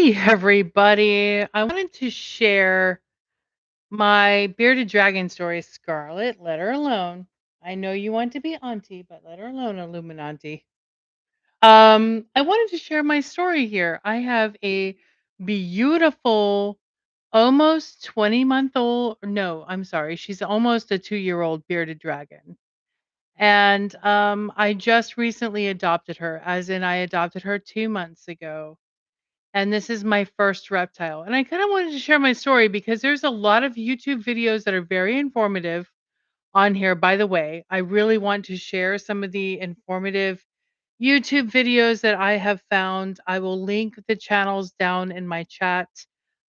Hey, everybody. I wanted to share my bearded dragon story, Scarlet. Let her alone. I know you want to be auntie, but let her alone, Illuminati. I wanted to share my story here. I have a beautiful, almost 20-month-old. No, I'm sorry. She's almost a 2-year-old bearded dragon. And I just recently adopted her, as in I adopted her 2 months ago, and this is my first reptile. And I kind of wanted to share my story because there's a lot of YouTube videos that are very informative on here. By the way, I really want to share some of the informative YouTube videos that I have found. I will link the channels down in my chat.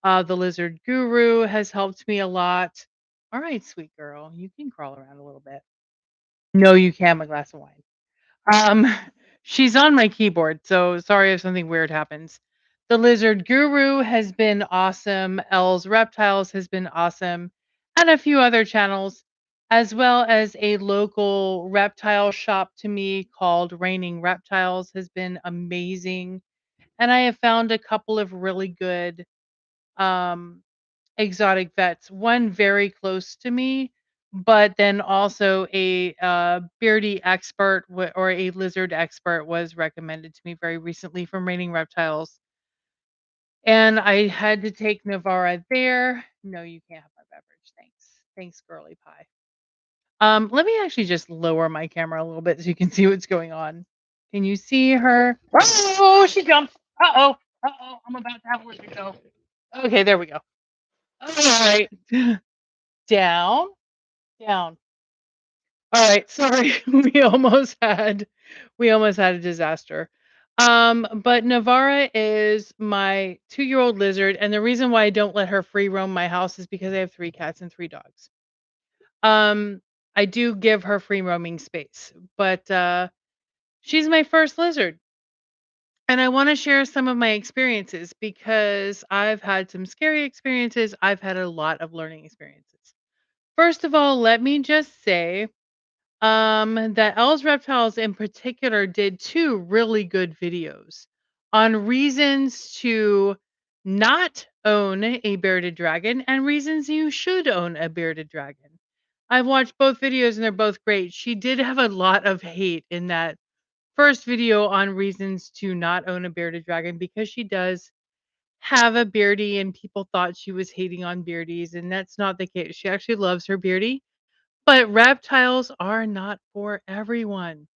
The Lizard Guru has helped me a lot. All right, sweet girl, you can crawl around a little bit. No, you can, my glass of wine. Um, she's on my keyboard, so sorry if something weird happens. The Lizard Guru has been awesome. L's Reptiles has been awesome, and a few other channels, as well as a local reptile shop to me called Raining Reptiles has been amazing. And I have found a couple of really good um exotic vets, one very close to me, but then also a beardy expert or a lizard expert was recommended to me very recently from Raining Reptiles. And I had to take Navarra there. No, you can't have my beverage. Thanks. Thanks, girly pie. Let me actually just lower my camera a little bit so you can see what's going on. Can you see her? Oh, she jumped. Uh oh. Uh oh. I'm about to have a let her go. Okay, there we go. All right. Down. Down. Alright, sorry. We almost had a disaster. But Navarra is my 2-year-old lizard, and the reason why I don't let her free roam my house is because I have 3 cats and 3 dogs. Um, I do give her free roaming space, but, she's my first lizard, and I wanna share some of my experiences because I've had some scary experiences, I've had a lot of learning experiences. First of all, let me just say that L's Reptiles in particular did 2 really good videos on reasons to not own a bearded dragon and reasons you should own a bearded dragon. I've watched both videos and they're both great. She did have a lot of hate in that first video on reasons to not own a bearded dragon because she does have a beardie and people thought she was hating on beardies, and that's not the case. She actually loves her beardie, but reptiles are not for everyone,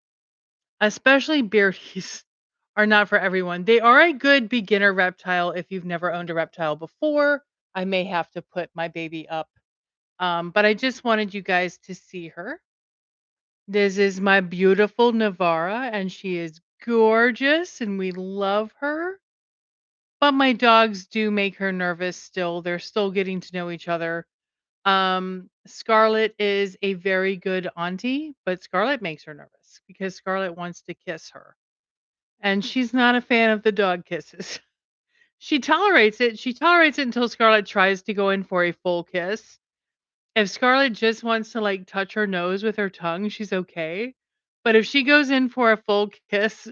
especially beardies are not for everyone. They are a good beginner reptile if you've never owned a reptile before. I may have to put my baby up, but I just wanted you guys to see her. This is my beautiful Navarra, and she is gorgeous, and we love her. But my dogs do make her nervous still. They're still getting to know each other. Scarlet is a very good auntie, but Scarlet makes her nervous because Scarlet wants to kiss her. And she's not a fan of the dog kisses. She tolerates it until Scarlet tries to go in for a full kiss. If Scarlet just wants to like touch her nose with her tongue, she's okay. But if she goes in for a full kiss,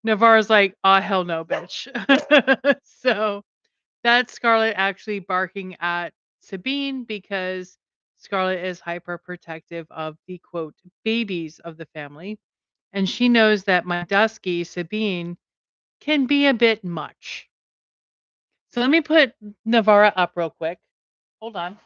Navarre's like, "Oh hell no, bitch." So that's Scarlett actually barking at Sabine because Scarlett is hyper protective of the quote babies of the family. And she knows that my Dusky, Sabine, can be a bit much. So let me put Navarra up real quick. Hold on.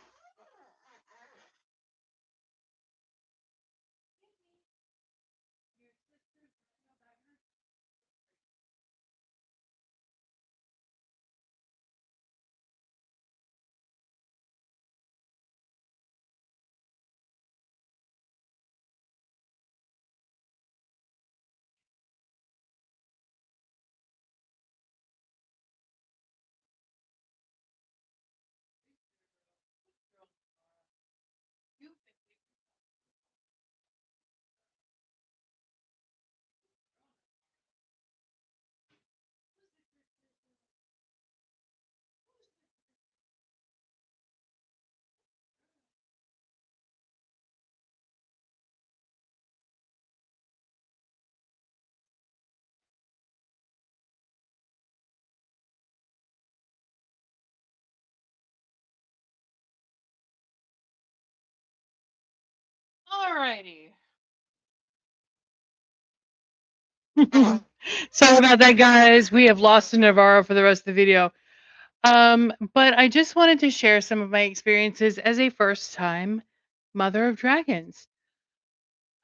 Alrighty. Sorry about that, guys. We have lost to Navarra for the rest of the video. But I just wanted to share some of my experiences as a first time mother of dragons.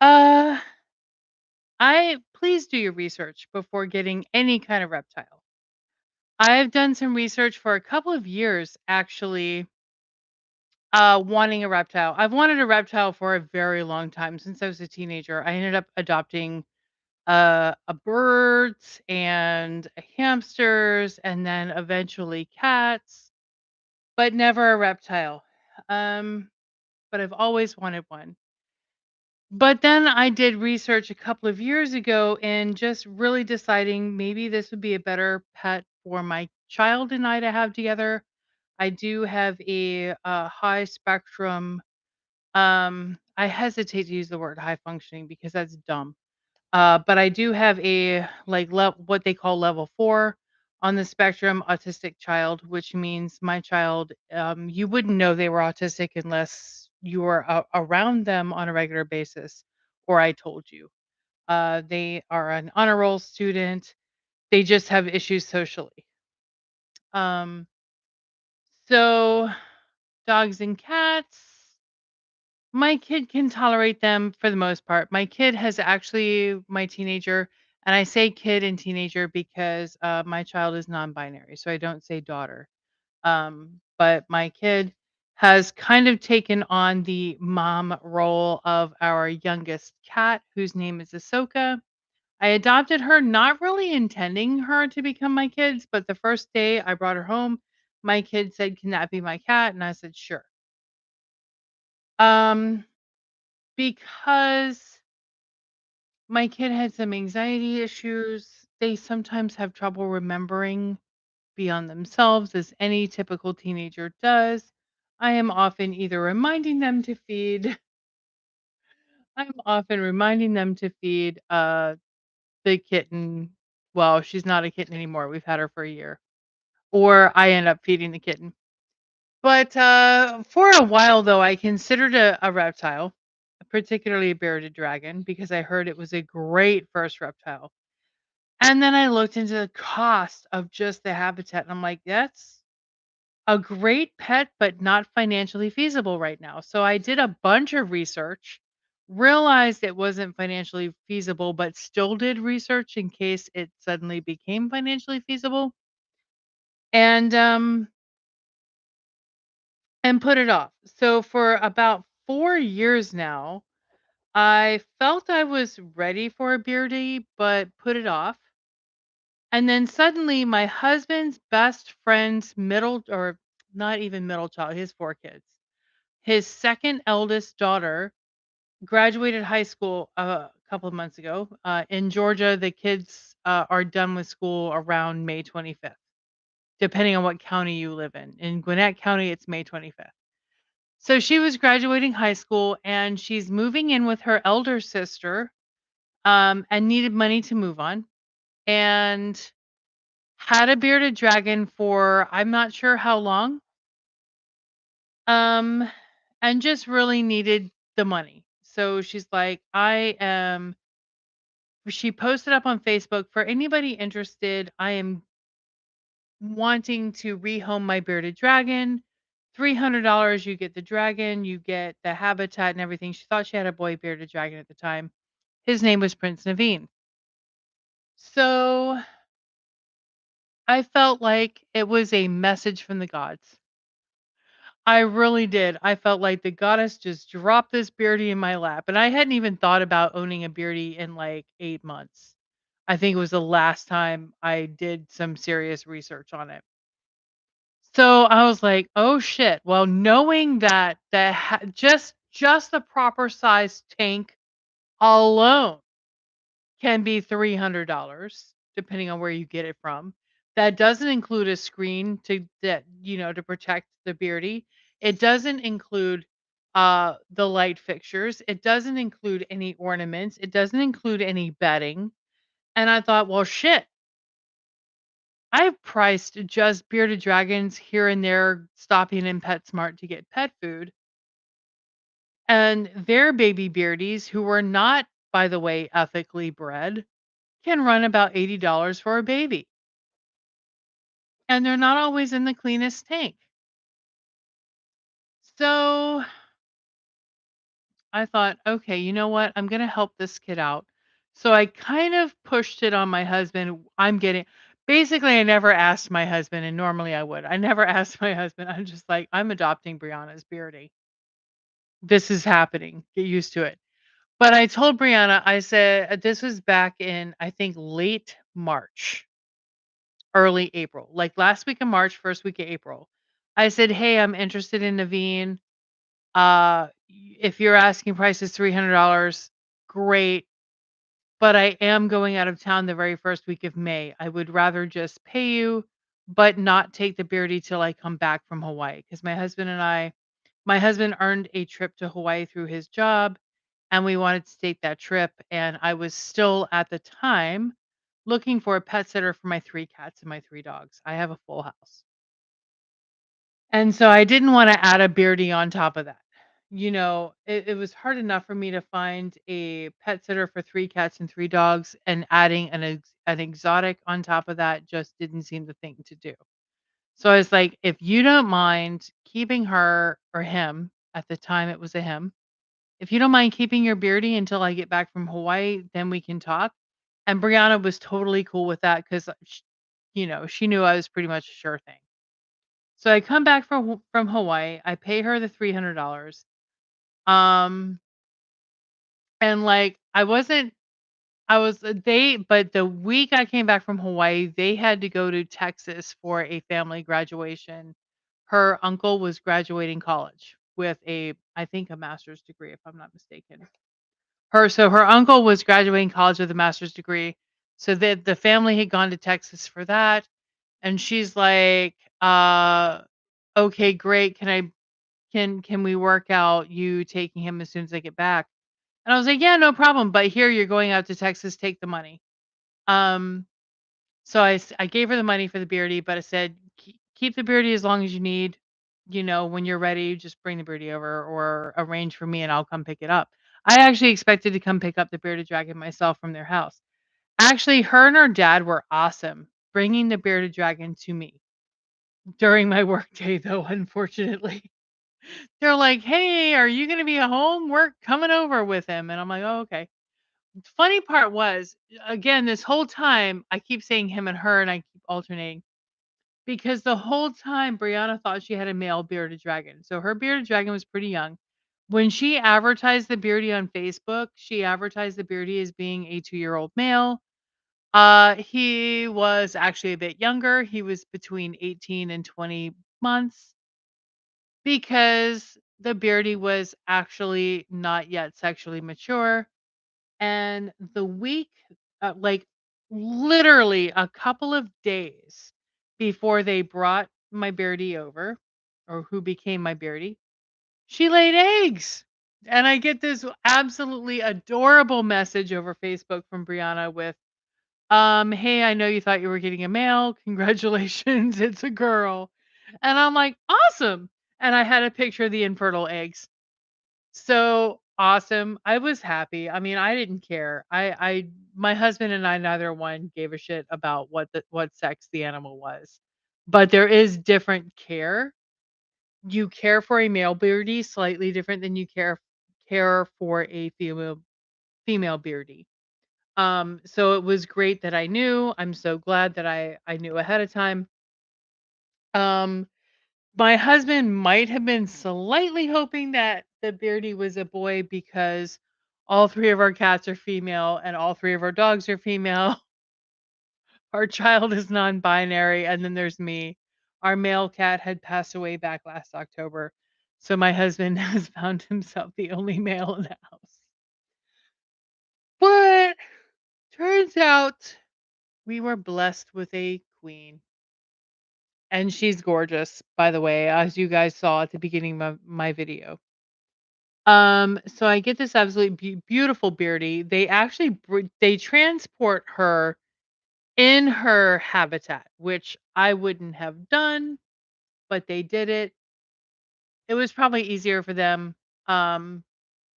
Uh, I please do your research before getting any kind of reptile. I've done some research for a couple of years, actually, wanting a reptile. I've wanted a reptile for a very long time since I was a teenager. I ended up adopting a birds and hamsters, and then eventually cats, but never a reptile. Um, but I've always wanted one. But then I did research a couple of years ago and just really deciding maybe this would be a better pet for my child and I to have together. I do have a high spectrum. I hesitate to use the word high functioning because that's dumb. But I do have a what they call level 4 on the spectrum autistic child, which means my child, you wouldn't know they were autistic unless you were around them on a regular basis or I told you. They are an honor roll student. They just have issues socially. Um, so dogs and cats. My kid can tolerate them for the most part. My kid has actually my teenager, and I say kid and teenager because, my child is non-binary, so I don't say daughter. But my kid has kind of taken on the mom role of our youngest cat, whose name is Ahsoka. I adopted her not really intending her to become my kids, but the first day I brought her home, my kid said, "Can that be my cat?" And I said, "Sure." Um, because my kid had some anxiety issues. They sometimes have trouble remembering beyond themselves, as any typical teenager does. I am often either reminding them to feed, I'm often reminding them to feed the kitten. Well, she's not a kitten anymore. We've had her for a year. Or I end up feeding the kitten. But for a while, though, I considered a reptile, particularly a bearded dragon, because I heard it was a great first reptile. And then I looked into the cost of just the habitat, and I'm like, "That's a great pet, but not financially feasible right now." So I did a bunch of research, realized it wasn't financially feasible, but still did research in case it suddenly became financially feasible, and, um, and put it off. So for about 4 years now, I felt I was ready for a Beardie, but put it off. And then suddenly my husband's best friend's middle or not even middle child, he has 4 kids. His second eldest daughter graduated high school a couple of months ago. In Georgia, the kids are done with school around May 25th, depending on what county you live in. In Gwinnett County, it's May 25th. So she was graduating high school and she's moving in with her elder sister, and needed money to move on. And had a bearded dragon for I'm not sure how long, um, and just really needed the money. So she's like, she posted up on Facebook, "For anybody interested, I am wanting to rehome my bearded dragon. $300, you get the dragon, you get the habitat and everything." She thought she had a boy bearded dragon at the time. His name was Prince Naveen. So I felt like it was a message from the gods. I really did. I felt like the goddess just dropped this Beardy in my lap, and I hadn't even thought about owning a Beardy in like 8 months. I think it was the last time I did some serious research on it. So I was like, "Oh shit." Well, knowing that just the proper size tank alone can be $300 depending on where you get it from. That doesn't include a screen to protect the Beardy. It doesn't include the light fixtures. It doesn't include any ornaments. It doesn't include any bedding. And I thought, well, shit. I've priced just bearded dragons here and there, stopping in PetSmart to get pet food. And their baby Beardies, who were not, by the way, ethically bred, can run about $80 for a baby. And they're not always in the cleanest tank. So I thought, okay, you know what? I'm going to help this kid out. So I kind of pushed it on my husband. Basically, I never asked my husband, and normally I would. I never asked my husband. I'm just like, I'm adopting Brianna's Beardy. This is happening. Get used to it. But I told Brianna, I said, this was back in, I think, late March, early April, like last week of March, first week of April. I said, hey, I'm interested in Naveen. If your asking price is $300, great. But I am going out of town the very first week of May. I would rather just pay you, but not take the Beardy till I come back from Hawaii. Because my husband earned a trip to Hawaii through his job, and we wanted to take that trip. And I was still at the time looking for a pet sitter for my 3 cats and my 3 dogs. I have a full house. And so I didn't wanna add a Beardy on top of that. It was hard enough for me to find a pet sitter for 3 cats and 3 dogs, and adding an exotic on top of that just didn't seem the thing to do. So I was like, "If you don't mind keeping her," or him, at the time it was a him, "if you don't mind keeping your Beardy until I get back from Hawaii, then we can talk." And Brianna was totally cool with that 'cause, she knew I was pretty much a sure thing. So I come back from Hawaii, I pay her the $300. Um, and, like, I was they but the week I came back from Hawaii, they had to go to Texas for a family graduation. Her uncle was graduating college with I think a master's degree, if I'm not mistaken. Her uncle was graduating college with a master's degree, so the family had gone to Texas for that, and she's like, "Okay, great. Can we work out you taking him as soon as I get back?" And I was like, "Yeah, no problem, but here you're going out to Texas, take the money." Um, so I gave her the money for the Beardy, but I said, Keep the Beardy as long as you need. When you're ready, just bring the Beardy over or arrange for me and I'll come pick it up." I actually expected to come pick up the bearded dragon myself from their house. Actually, her and her dad were awesome bringing the bearded dragon to me during my workday, though, unfortunately. They're like, "Hey, are you gonna be at home? We're coming over with him." And I'm like, "Oh, okay." Funny part was, again, this whole time, I keep saying him and her, and I keep alternating because the whole time Brianna thought she had a male bearded dragon. So her bearded dragon was pretty young. When she advertised the Beardy on Facebook, she advertised the Beardy as being a 2-year-old male. He was actually a bit younger. He was between 18 and 20 months because the Beardy was actually not yet sexually mature. And the week, like literally a couple of days before they brought my Beardy over, or who became my Beardy, she laid eggs. And I get this absolutely adorable message over Facebook from Brianna with, "Hey, I know you thought you were getting a male. Congratulations, it's a girl." And I'm like, "Awesome." And I had a picture of the infertile eggs. So awesome. I was happy. I mean, I didn't care. My husband and I, neither one gave a shit about what sex the animal was. But there is different care. You care for a male beardy slightly different than you care for a female beardy. So it was great that I knew. I'm so glad that I knew ahead of time. Um, my husband might have been slightly hoping that the Beardy was a boy because all 3 of our cats are female and all 3 of our dogs are female. Our child is non-binary, and then there's me. Our male cat had passed away back last October, so my husband has found himself the only male in the house. But turns out we were blessed with a queen. And she's gorgeous, by the way, as you guys saw at the beginning of my video. So I get this absolutely beautiful Beardy. They actually they transport her in her habitat, which I wouldn't have done, but they did it. It was probably easier for them.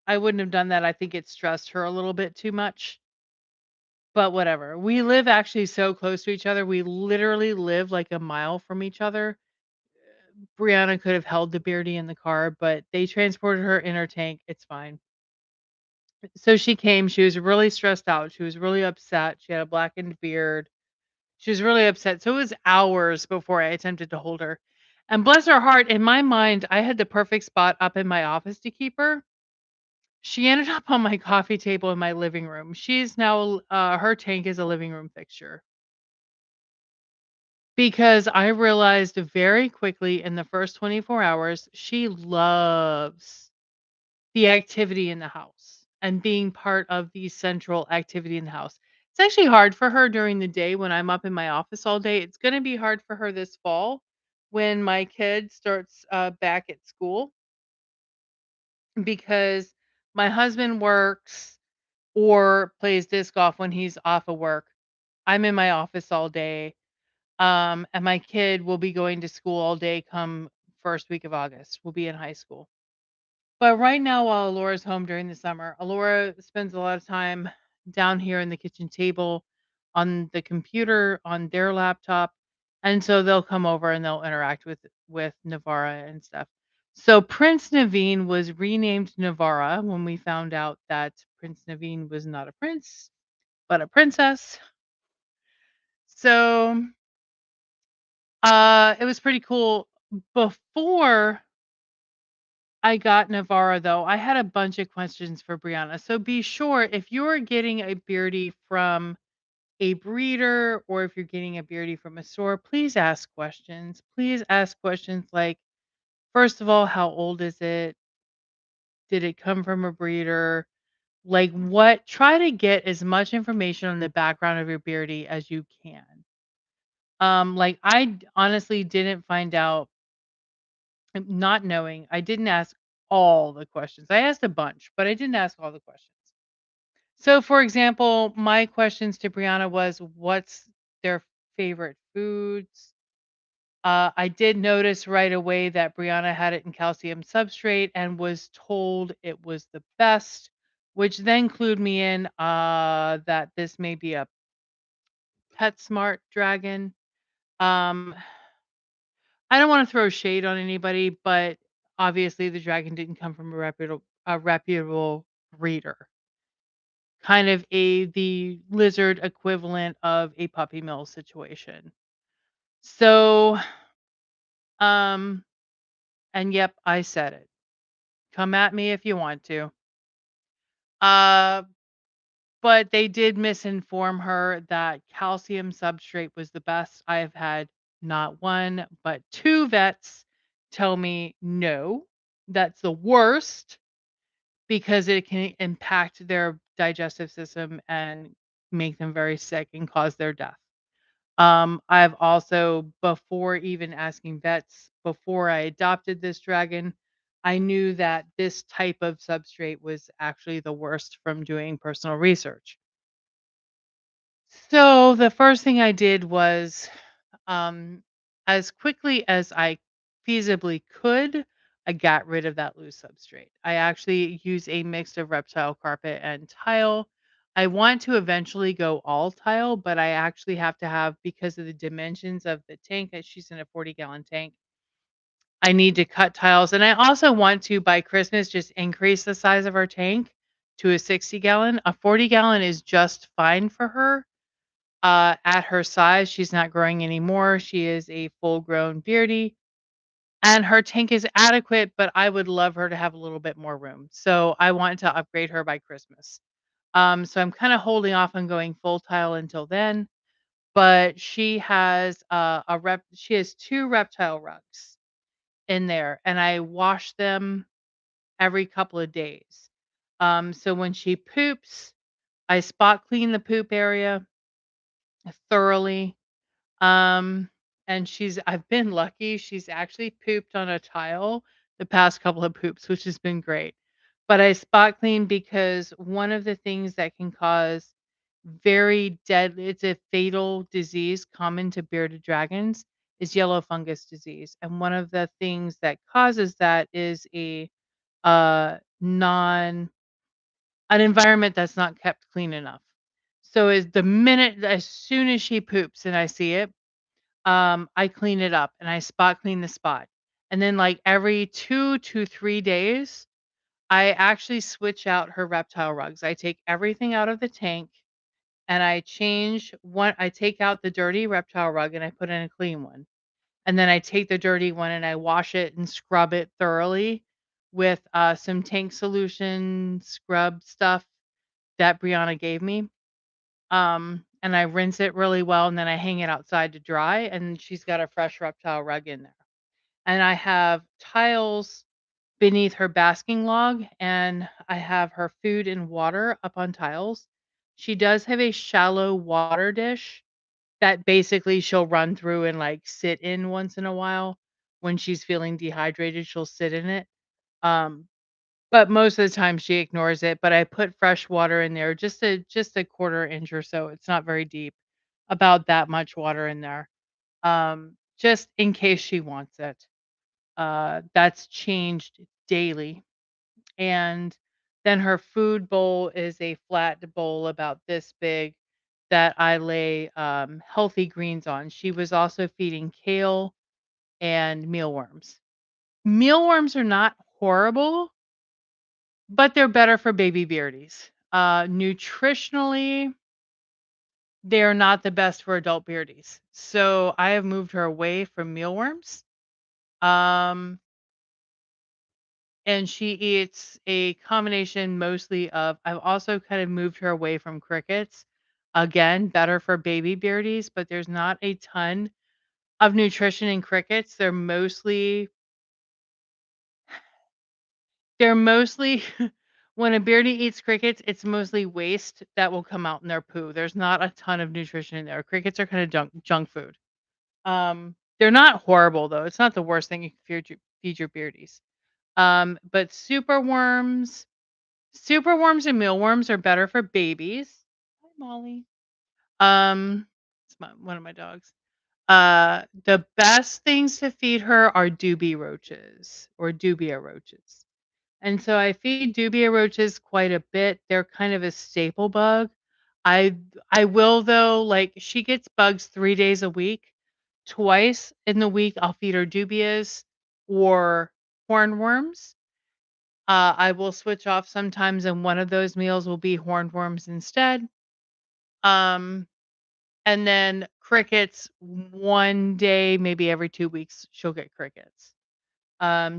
I wouldn't have done that. I think it stressed her a little bit too much, but whatever. We live actually so close to each other. We literally live like a mile from each other. Brianna could have held the Beardy in the car, but they transported her in her tank. It's fine. So she came. She was really stressed out. She was really upset. She had a blackened beard. She was really upset. So it was hours before I attempted to hold her. And bless her heart, in my mind, I had the perfect spot up in my office to keep her. She ended up on my coffee table in my living room. She's now, her tank is a living room fixture because I realized very quickly in the first 24 hours, she loves the activity in the house and being part of the central activity in the house. It's actually hard for her during the day when I'm up in my office all day. It's going to be hard for her this fall when my kid starts back at school because my husband works or plays disc golf when he's off of work. I'm in my office all day. And my kid will be going to school all day come first week of August. We'll be in high school. But right now, while Alora's home during the summer, Alora spends a lot of time down here in the kitchen table on the computer on their laptop. And so they'll come over and they'll interact with Navarra and stuff. So Prince Naveen was renamed Navarra when we found out that Prince Naveen was not a prince, but a princess. So it was pretty cool. Before I got Navarra, though, I had a bunch of questions for Brianna. So be sure if you're getting a Beardy from a breeder or if you're getting a Beardy from a store, please ask questions. Please ask questions like, first of all, how old is it? Did it come from a breeder? Like what? Try to get as much information on the background of your Beardy as you can. Like honestly didn't find out, not knowing. I didn't ask all the questions. I asked a bunch, but I didn't ask all the questions. So, for example, my questions to Brianna was, "What's their favorite foods?" I did notice right away that Brianna had it in calcium substrate and was told it was the best, which then clued me in that this may be a PetSmart dragon. Um, I don't want to throw shade on anybody, but obviously the dragon didn't come from a reputable breeder. Kind of the lizard equivalent of a puppy mill situation. So, um, and yep, I said it. Come at me if you want to. Uh, but they did misinform her that calcium substrate was the best. I have had not one, but two vets tell me no, that's the worst because it can impact their digestive system and make them very sick and cause their death. I've also, before even asking vets, before I adopted this dragon, I knew that this type of substrate was actually the worst from doing personal research. So the first thing I did was, um, as quickly as I feasibly could, I got rid of that loose substrate. I actually use a mix of reptile carpet and tile. I want to eventually go all tile, but I actually have to have, because of the dimensions of the tank, that she's in a 40-gallon tank. I need to cut tiles. And I also want to, by Christmas, just increase the size of our tank to a 60-gallon. A 40-gallon is just fine for her at her size. She's not growing anymore. She is a full-grown Beardy, and her tank is adequate, but I would love her to have a little bit more room. So I want to upgrade her by Christmas. So I'm kind of holding off on going full tile until then. But she has she has two reptile rugs in there, and I wash them every couple of days. So when she poops, I spot clean the poop area thoroughly. Um, and I've been lucky, she's actually pooped on a tile the past couple of poops, which has been great. But I spot clean because one of the things that can cause very deadly, it's a fatal disease common to bearded dragons, is yellow fungus disease. And one of the things that causes that is a non an environment that's not kept clean enough. So as soon as she poops and I see it, I clean it up and I spot clean the spot. And then like every 2 to 3 days, I actually switch out her reptile rugs. I take everything out of the tank and I take out the dirty reptile rug and I put in a clean one. And then I take the dirty one and I wash it and scrub it thoroughly with some tank solution scrub stuff that Brianna gave me. And I rinse it really well and then I hang it outside to dry and she's got a fresh reptile rug in there. And I have tiles beneath her basking log and I have her food and water up on tiles. She does have a shallow water dish that basically she'll run through and like sit in once in a while. When she's feeling dehydrated, she'll sit in it. Um, but most of the time she ignores it, but I put fresh water in there, just a quarter inch or so. It's not very deep. About that much water in there. Just in case she wants it. That's changed daily. And then her food bowl is a flat bowl about this big that I lay healthy greens on. She was also feeding kale and mealworms. Mealworms are not horrible, but they're better for baby beardies. Nutritionally, they're not the best for adult beardies. So I have moved her away from mealworms. Um, and she eats a combination mostly of I've also kind of moved her away from crickets. Again, better for baby beardies, but there's not a ton of nutrition in crickets. They're mostly when a beardie eats crickets, it's mostly waste that will come out in their poo. There's not a ton of nutrition in there. Crickets are kind of junk food. They're not horrible though. It's not the worst thing you can feed your beardies. But superworms and mealworms are better for babies. Hi, Molly. It's one of my dogs. The best things to feed her are dubia roaches or dubia roaches. And so I feed dubia roaches quite a bit. They're kind of a staple bug. I I will though, like she gets bugs 3 days a week. Twice in the week I'll feed her dubias or hornworms. I will switch off sometimes and one of those meals will be hornworms instead. Um and then crickets one day, maybe every 2 weeks she'll get crickets.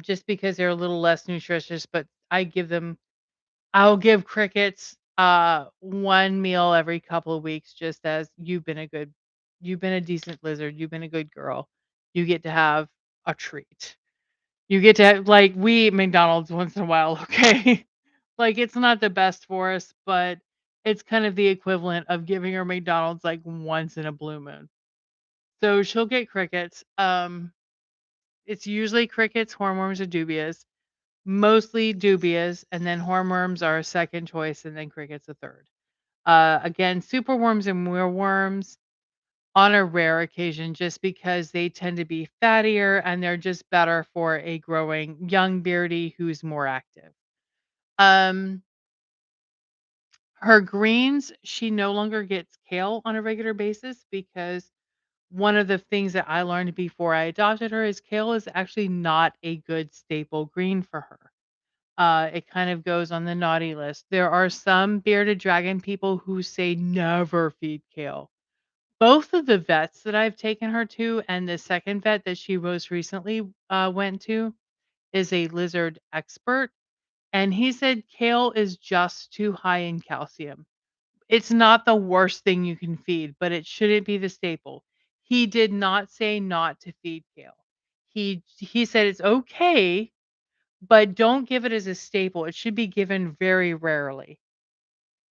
Just because they're a little less nutritious, but I'll give crickets one meal every couple of weeks just as you've been a decent lizard, you've been a good girl. You get to have a treat. You get to have, like we eat McDonald's once in a while, okay? Like it's not the best for us, but it's kind of the equivalent of giving her McDonald's like once in a blue moon. So she'll get crickets. It's usually crickets, hornworms, or dubias. Mostly dubias, and then hornworms are a second choice, and then crickets a third. Again, superworms and mealworms on a rare occasion, just because they tend to be fattier and they're just better for a growing young beardie who's more active. Um, her greens, she no longer gets kale on a regular basis because one of the things that I learned before I adopted her is kale is actually not a good staple green for her. It kind of goes on the naughty list. There are some bearded dragon people who say never feed kale. Both of the vets that I've taken her to, and the second vet that she most recently went to, is a lizard expert. And he said kale is just too high in calcium. It's not the worst thing you can feed, but it shouldn't be the staple. He did not say not to feed kale. He said it's okay, but don't give it as a staple. It should be given very rarely.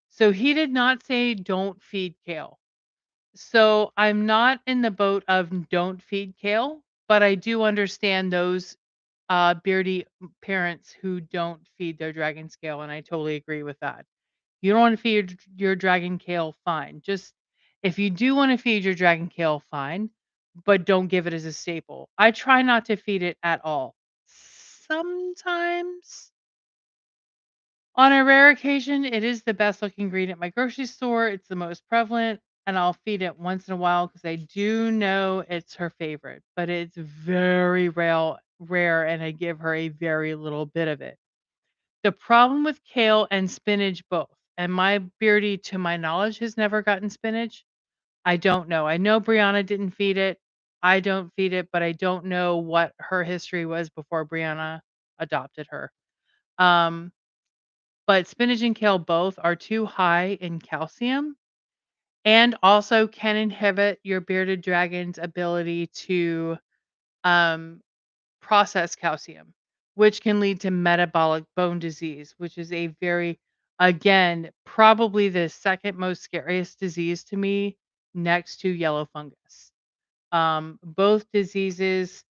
So he did not say don't feed kale. So I'm not in the boat of don't feed kale, but I do understand those beardy parents who don't feed their dragon scale, and I totally agree with that. You don't want to feed your dragon kale, fine. Just if you do want to feed your dragon kale, fine, but don't give it as a staple. I try not to feed it at all. Sometimes On a rare occasion, it is the best looking breed at my grocery store. It's the most prevalent, and I'll feed it once in a while because I do know it's her favorite, but it's very rare, and I give her a very little bit of it. The problem with kale and spinach both, and my Beardy, to my knowledge, has never gotten spinach. I don't know. I know Brianna didn't feed it. I don't feed it, but I don't know what her history was before Brianna adopted her. Um, but spinach and kale both are too high in calcium and also can inhibit your bearded dragon's ability to um, process calcium, which can lead to metabolic bone disease, which is a very, again, probably the second most scariest disease to me next to yellow fungus. Both diseases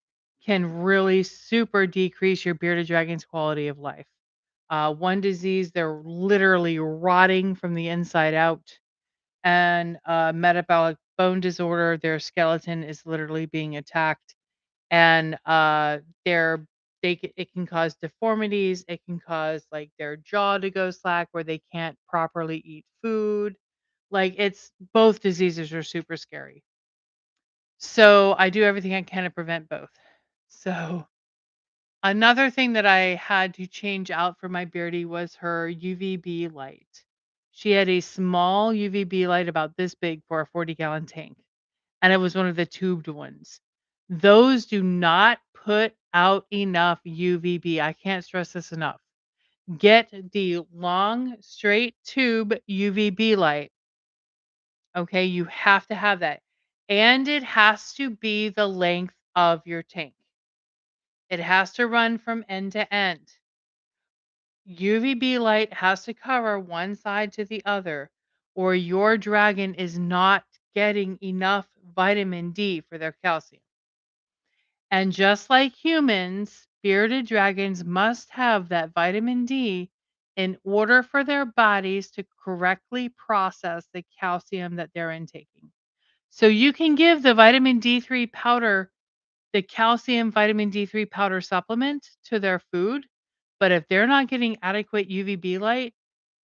can really super decrease your bearded dragon's quality of life. One disease, they're literally rotting from the inside out, and metabolic bone disorder, their skeleton is literally being attacked, and they're it can cause deformities. It can cause like their jaw to go slack where they can't properly eat food. Like it's both diseases are super scary. So I do everything I can to prevent both. So another thing that I had to change out for my Beardy was her UVB light. She had a small UVB light about this big for a 40-gallon tank, and it was one of the tubed ones. Those do not put out enough UVB. I can't stress this enough. Get the long, straight tube UVB light. Okay, you have to have that. And it has to be the length of your tank. It has to run from end to end. UVB light has to cover one side to the other, or your dragon is not getting enough vitamin D for their calcium. And just like humans, bearded dragons must have that vitamin D in order for their bodies to correctly process the calcium that they're intaking. So you can give the vitamin D3 powder, the calcium vitamin D3 powder supplement to their food, but if they're not getting adequate UVB light,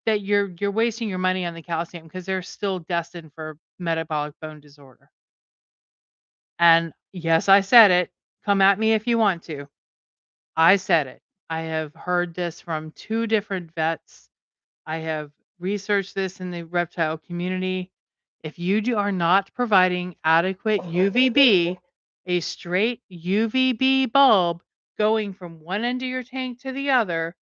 that you're wasting your money on the calcium because they're still destined for metabolic bone disorder. And yes, I said it. Come at me if you want to. I said it. I have heard this from 2 different vets. I have researched this in the reptile community. If are not providing adequate UVB, a straight UVB bulb going from one end of your tank to the other,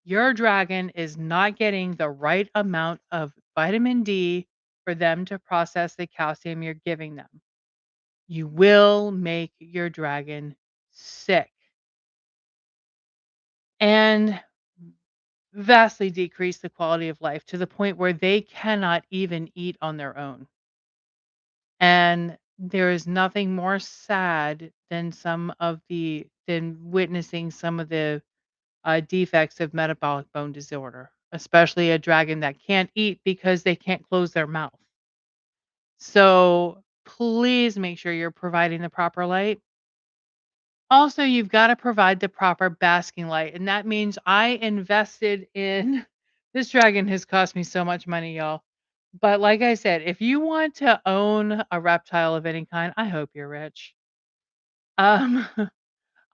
your dragon is not getting the right amount of vitamin D for them to process the calcium you're giving them. You will make your dragon sick and vastly decrease the quality of life to the point where they cannot even eat on their own. And there is nothing more sad than witnessing some of the defects of metabolic bone disorder, especially a dragon that can't eat because they can't close their mouth. So please make sure you're providing the proper light. Also, you've got to provide the proper basking light. And that means I invested in this dragon has cost me so much money, y'all. But like I said, if you want to own a reptile of any kind, I hope you're rich. Um,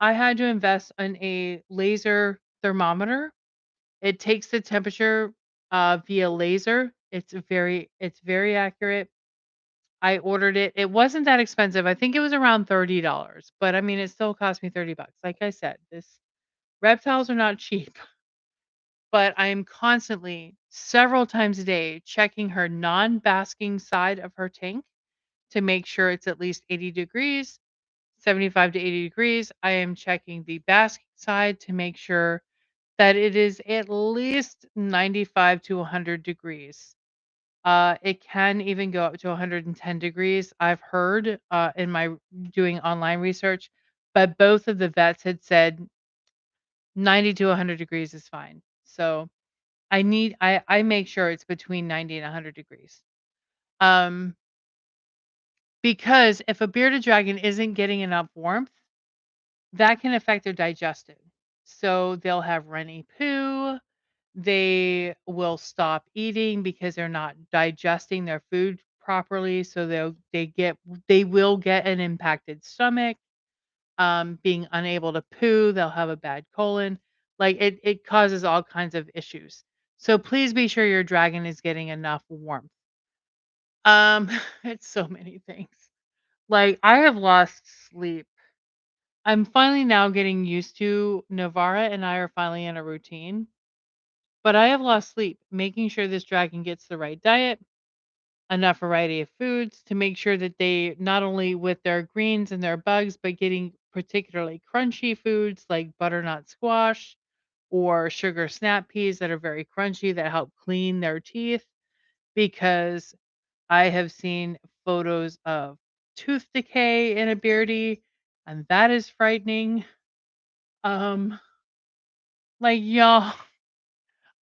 I had to invest in a laser thermometer. It takes the temperature via laser. It's very accurate. I ordered it. It wasn't that expensive. I think it was around $30, but I mean, it still cost me 30 bucks. Like I said, this reptiles are not cheap, but I am constantly several times a day checking her non-basking side of her tank to make sure it's at least 80 degrees, 75 to 80 degrees. I am checking the basking side to make sure that it is at least 95 to 100 degrees. It can even go up to 110 degrees, I've heard, in my doing online research, but both of the vets had said 90 to 100 degrees is fine. So I make sure it's between 90 and 100 degrees. Um, because if a bearded dragon isn't getting enough warmth, that can affect their digestive. So they'll have runny poo, They will stop eating because they're not digesting their food properly, so they will get an impacted stomach, being unable to poo, they'll have a bad colon. Like it causes all kinds of issues. So please be sure your dragon is getting enough warmth. Um, it's so many things. Like I have lost sleep. I'm finally now getting used to Navarra and I are finally in a routine, but I have lost sleep making sure this dragon gets the right diet, enough variety of foods to make sure that they not only with their greens and their bugs, but getting particularly crunchy foods like butternut squash or sugar snap peas that are very crunchy that help clean their teeth because I have seen photos of tooth decay in a beardie, and that is frightening. Um, like y'all,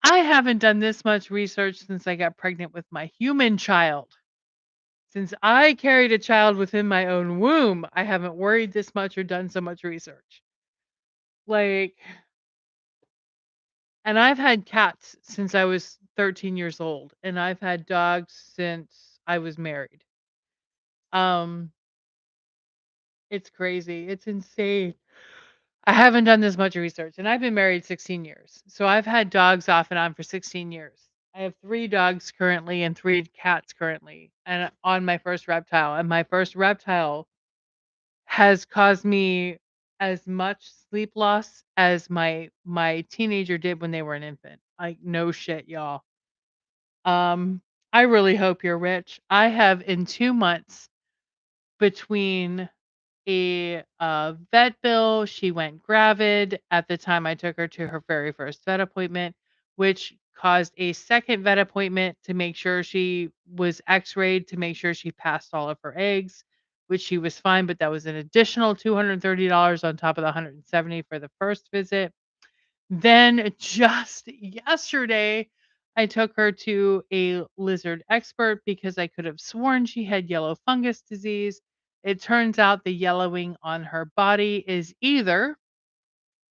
I haven't done this much research since I got pregnant with my human child. Since I carried a child within my own womb, I haven't worried this much or done so much research. Like, and I've had cats since I was 13 years old, and I've had dogs since I was married. Um, it's crazy. It's insane. I haven't done this much research, and I've been married 16 years. So I've had dogs off and on for 16 years. I have 3 dogs currently and 3 cats currently, and on my first reptile. And my first reptile has caused me as much sleep loss as my teenager did when they were an infant. Like no shit, y'all. Um, I really hope you're rich. I have in 2 months between a vet bill. She went gravid at the time I took her to her very first vet appointment, which caused a second vet appointment to make sure she was x-rayed to make sure she passed all of her eggs, which she was fine, but that was an additional $230 on top of the 170 for the first visit. Then just yesterday, I took her to a lizard expert because I could have sworn she had yellow fungus disease. It turns out the yellowing on her body is either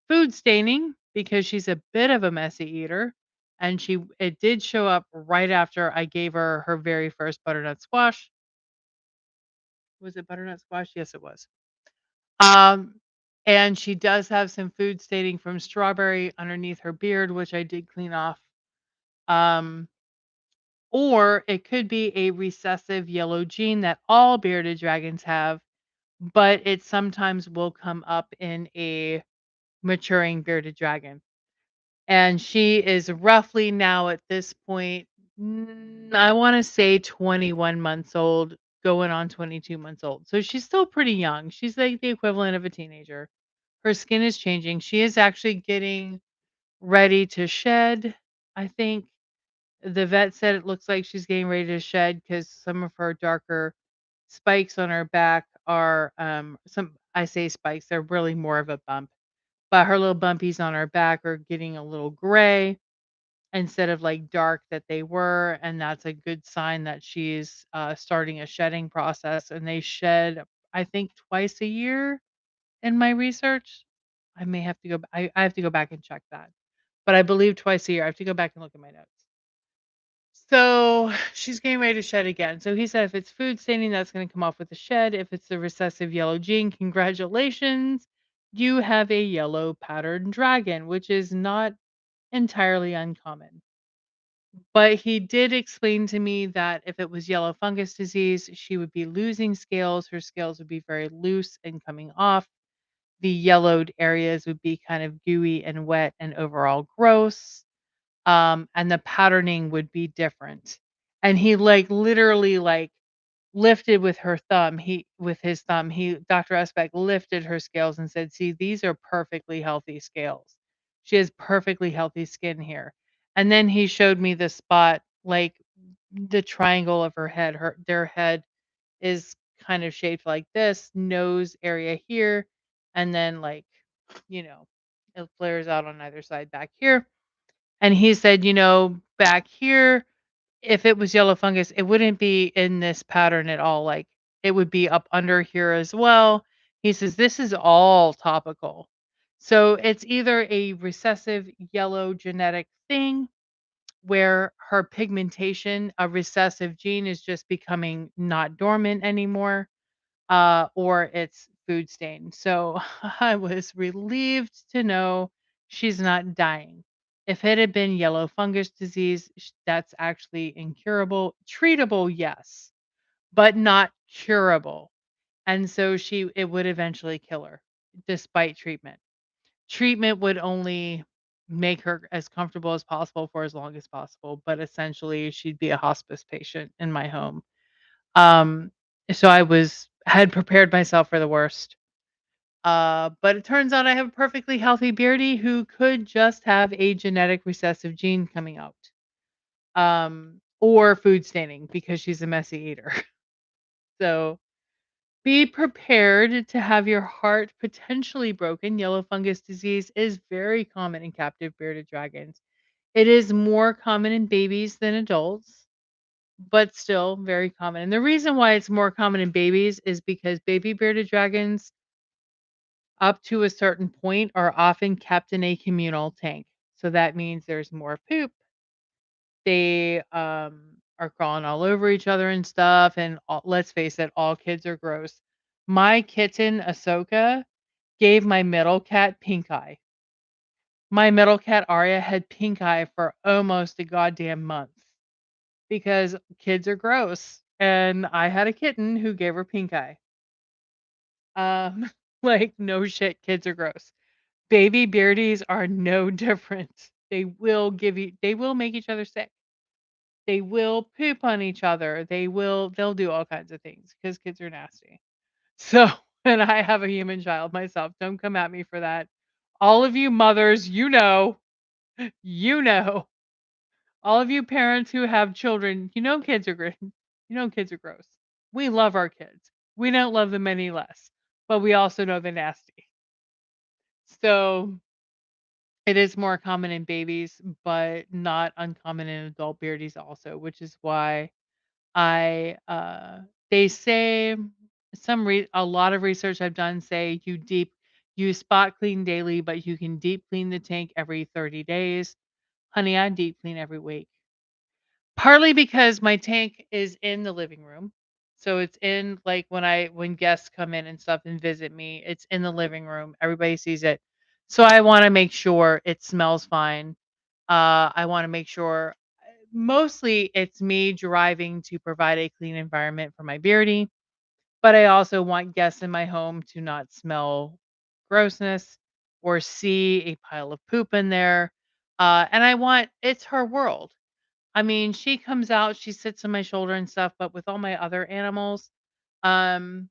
food staining because she's a bit of a messy eater and she it did show up right after I gave her her very first butternut squash. Was it butternut squash? Yes, it was. Um and she does have some food staining from strawberry underneath her beard, which I did clean off. Um, or it could be a recessive yellow gene that all bearded dragons have, but it sometimes will come up in a maturing bearded dragon. And she is roughly now at this point, I want to say 21 months old, going on 22 months old. So she's still pretty young. She's like the equivalent of a teenager. Her skin is changing. She is actually getting ready to shed, I think. The vet said it looks like she's getting ready to shed because some of her darker spikes on her back are some I say spikes, they're really more of a bump. But her little bumpies on her back are getting a little gray instead of like dark that they were. And that's a good sign that she's starting a shedding process. And they shed, I think, twice a year in my research. I may have to I have to go back and check that. But I believe twice a year. I have to go back and look at my notes. So she's getting ready to shed again. So he said if it's food staining, that's going to come off with the shed. If it's the recessive yellow gene, congratulations. You have a yellow patterned dragon, which is not entirely uncommon. But he did explain to me that if it was yellow fungus disease, she would be losing scales. Her scales would be very loose and coming off. The yellowed areas would be kind of gooey and wet and overall gross, and the patterning would be different. And he like literally like lifted with her thumb. He with his thumb, he Dr. Esbeck lifted her scales and said, "See, these are perfectly healthy scales. She has perfectly healthy skin here." And then he showed me the spot, like the triangle of her head. Their head is kind of shaped like this, nose area here, and then like, you know, it flares out on either side back here. And he said, back here, if it was yellow fungus, it wouldn't be in this pattern at all. Like it would be up under here as well. He says, this is all topical. So it's either a recessive yellow genetic thing where her pigmentation, a recessive gene, is just becoming not dormant anymore, or it's food stained. So I was relieved to know she's not dying. If it had been yellow fungus disease, that's actually incurable. Treatable, yes, but not curable. And so it would eventually kill her despite treatment. Treatment would only make her as comfortable as possible for as long as possible, but essentially she'd be a hospice patient in my home. Um, so I had prepared myself for the worst. But it turns out I have a perfectly healthy Beardy who could just have a genetic recessive gene coming out. Or food staining because she's a messy eater. So be prepared to have your heart potentially broken. Yellow fungus disease is very common in captive bearded dragons. It is more common in babies than adults, but still very common. And the reason why it's more common in babies is because baby bearded dragons, up to a certain point, are often kept in a communal tank. So that means there's more poop. They are crawling all over each other and stuff. And let's face it, all kids are gross. My kitten, Ahsoka, gave my middle cat pink eye. My middle cat, Arya, had pink eye for almost a goddamn month because kids are gross. And I had a kitten who gave her pink eye. Like, no shit, kids are gross. Baby beardies are no different. They will make each other sick. They will poop on each other. They'll do all kinds of things because kids are nasty. So, and I have a human child myself. Don't come at me for that. All of you mothers, you know, all of you parents who have children, you know kids are great. You know kids are gross. We love our kids. We don't love them any less, but we also know they're nasty. So it is more common in babies, but not uncommon in adult beardies also, which is why I they say a lot of research I've done say you spot clean daily, but you can deep clean the tank every 30 days. Honey, I deep clean every week. Partly because my tank is in the living room. So it's in like when guests come in and stuff and visit me, it's in the living room. Everybody sees it. So I want to make sure it smells fine. I want to make sure mostly it's me driving to provide a clean environment for my Beardy, but I also want guests in my home to not smell grossness or see a pile of poop in there. And it's her world. I mean, she comes out, she sits on my shoulder and stuff, but with all my other animals, um,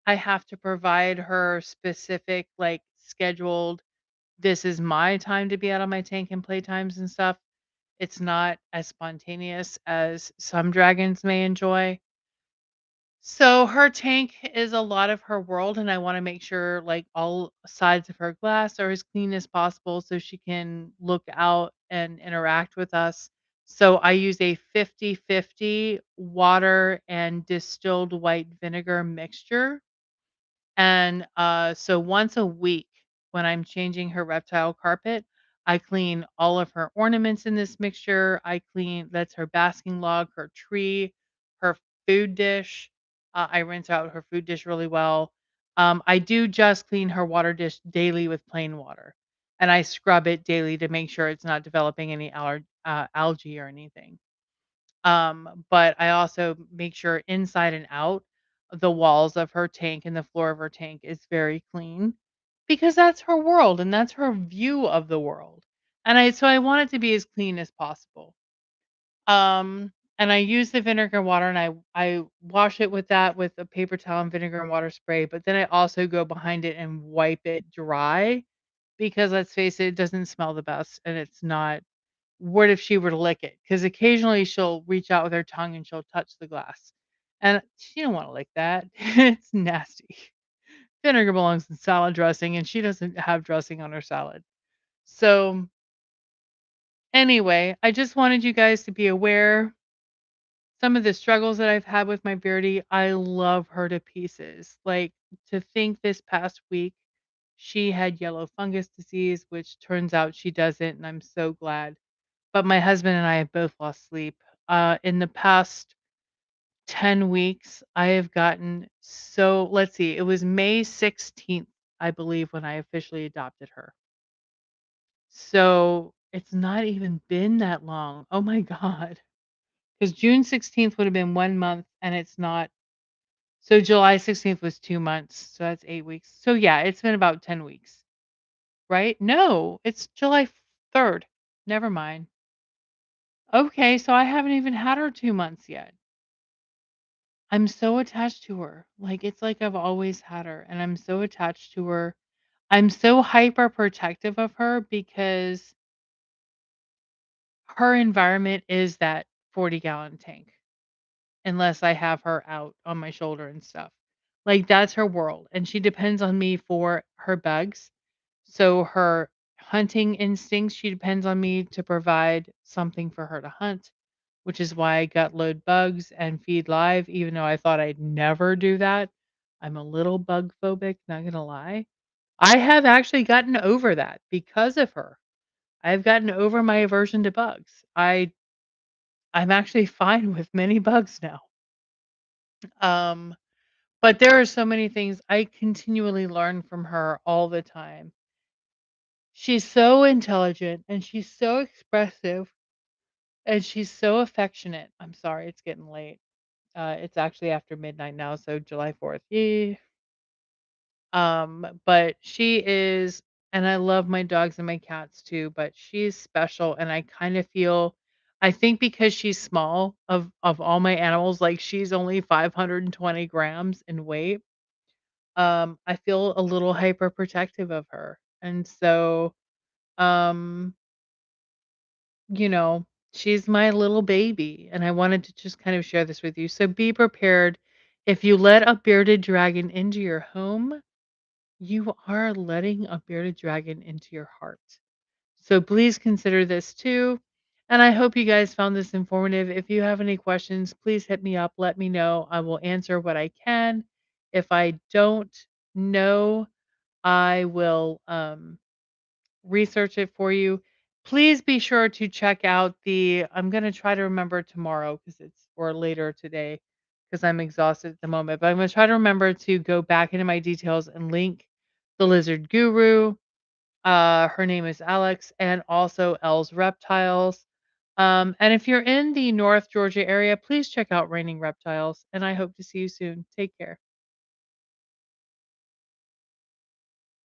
I have to provide her specific, like, scheduled, this is my time to be out of my tank and playtimes and stuff. It's not as spontaneous as some dragons may enjoy. So her tank is a lot of her world, and I want to make sure like all sides of her glass are as clean as possible so she can look out and interact with us. So I use a 50-50 water and distilled white vinegar mixture, and, so once a week, when I'm changing her reptile carpet, I clean all of her ornaments in this mixture. That's her basking log, her tree, her food dish. I rinse out her food dish really well. I do just clean her water dish daily with plain water, and I scrub it daily to make sure it's not developing any algae or anything. But I also make sure inside and out, the walls of her tank and the floor of her tank is very clean because that's her world and that's her view of the world. I want it to be as clean as possible. And I use the vinegar water and I wash it with that with a paper towel and vinegar and water spray, but then I also go behind it and wipe it dry because let's face it, it doesn't smell the best and it's not. What if she were to lick it? Because occasionally she'll reach out with her tongue and she'll touch the glass. And she don't wanna lick that. It's nasty. Vinegar belongs in salad dressing, and she doesn't have dressing on her salad. So, anyway, I just wanted you guys to be aware some of the struggles that I've had with my Beardy. I love her to pieces. Like, to think this past week, she had yellow fungus disease, which turns out she doesn't, and I'm so glad. but my husband and I have both lost sleep. In the past 10 weeks, I have gotten so let's see, it was May 16th, I believe, when I officially adopted her. So, it's not even been that long. Oh my god. Because June 16th would have been 1 month, and it's not. So July 16th was 2 months, so that's 8 weeks. So, yeah, it's been about 10 weeks, right? No, it's July 3rd. Never mind. Okay, so I haven't even had her 2 months yet. I'm so attached to her. Like, it's like I've always had her, and I'm so attached to her. I'm so hyper protective of her because her environment is that 40-gallon tank, unless I have her out on my shoulder and stuff. Like, that's her world, and she depends on me for her bugs. So her hunting instincts, she depends on me to provide something for her to hunt, which is why I gut load bugs and feed live, even though I thought I'd never do that. I'm a little bug phobic, not gonna lie. I have actually gotten over that because of her. I've gotten over my aversion to bugs. I'm actually fine with many bugs now. Um, but there are so many things I continually learn from her all the time. She's so intelligent and she's so expressive and she's so affectionate. I'm sorry, it's getting late. It's actually after midnight now, so July 4th. Yay. But she is, and I love my dogs and my cats too, but she's special and I kind of feel I think because she's small of all my animals, like she's only 520 grams in weight. I feel a little hyper protective of her. And so um you know, she's my little baby, and I wanted to just kind of share this with you. So be prepared. If you let a bearded dragon into your home, you are letting a bearded dragon into your heart. So please consider this too. And I hope you guys found this informative. If you have any questions, please hit me up. Let me know. I will answer what I can. If I don't know, I will research it for you. Please be sure to check out the I'm gonna try to remember tomorrow because it's or later today because I'm exhausted at the moment. But I'm gonna try to remember to go back into my details and link the lizard guru. Her name is Alex, and also Elle's Reptiles. And if you're in the North Georgia area, please check out Raining Reptiles. And I hope to see you soon. Take care.